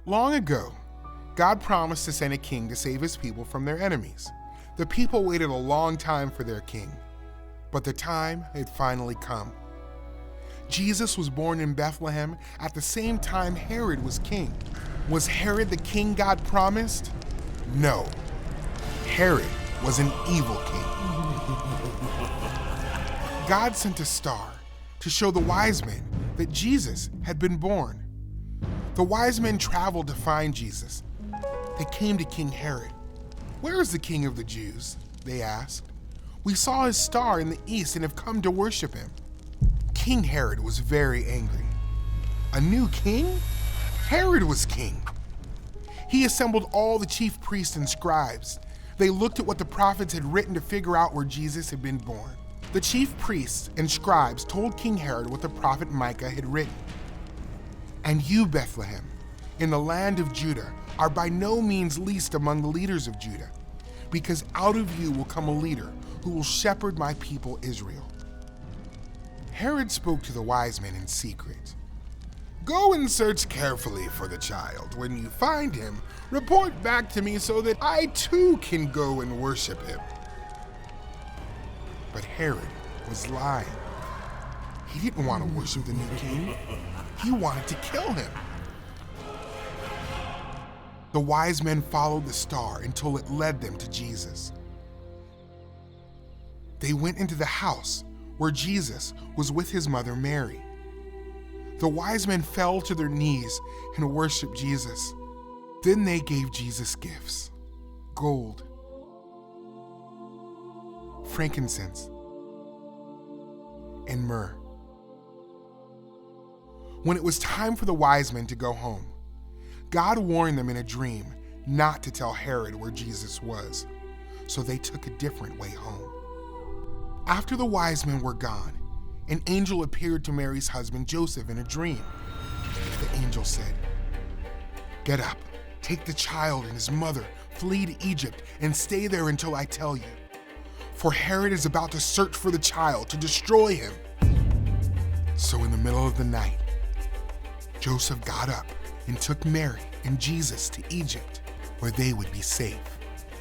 Long ago, God promised to send a king to save his people from their enemies. The people waited a long time for their king, but the time had finally come. Jesus was born in Bethlehem at the same time Herod was king. Was Herod the king God promised? No. Herod was an evil king. God sent a star to show the wise men that Jesus had been born. The wise men traveled to find Jesus. They came to King Herod. "Where is the king of the Jews?" they asked. "We saw his star in the east and have come to worship him." King Herod was very angry. A new king? Herod was king. He assembled all the chief priests and scribes. They looked at what the prophets had written to figure out where Jesus had been born. The chief priests and scribes told King Herod what the prophet Micah had written. "And you, Bethlehem, in the land of Judah, are by no means least among the leaders of Judah, because out of you will come a leader who will shepherd my people Israel." Herod spoke to the wise men in secret. "Go and search carefully for the child. When you find him, report back to me so that I too can go and worship him." But Herod was lying. He didn't want to worship the new king. He wanted to kill him. The wise men followed the star until it led them to Jesus. They went into the house where Jesus was with his mother Mary. The wise men fell to their knees and worshiped Jesus. Then they gave Jesus gifts: gold, frankincense, and myrrh. When it was time for the wise men to go home, God warned them in a dream not to tell Herod where Jesus was, so they took a different way home. After the wise men were gone, an angel appeared to Mary's husband Joseph in a dream. The angel said, "Get up, take the child and his mother, flee to Egypt, and stay there until I tell you. For Herod is about to search for the child to destroy him." So in the middle of the night, Joseph got up and took Mary and Jesus to Egypt, where they would be safe.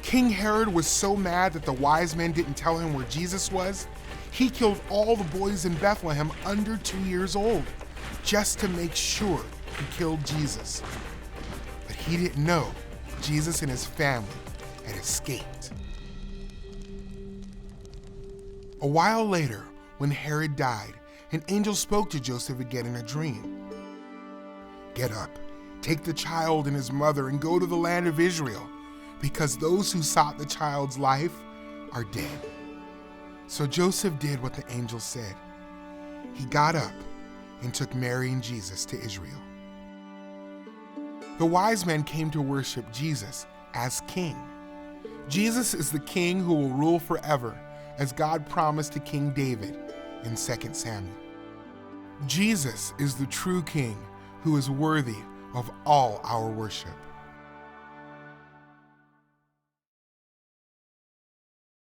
King Herod was so mad that the wise men didn't tell him where Jesus was, he killed all the boys in Bethlehem under 2 years old, just to make sure he killed Jesus. But he didn't know Jesus and his family had escaped. A while later, when Herod died, an angel spoke to Joseph again in a dream. "Get up, take the child and his mother and go to the land of Israel, because those who sought the child's life are dead." So Joseph did what the angel said. He got up and took Mary and Jesus to Israel. The wise men came to worship Jesus as king. Jesus is the king who will rule forever, as God promised to King David in 2 Samuel. Jesus is the true king who is worthy of all our worship.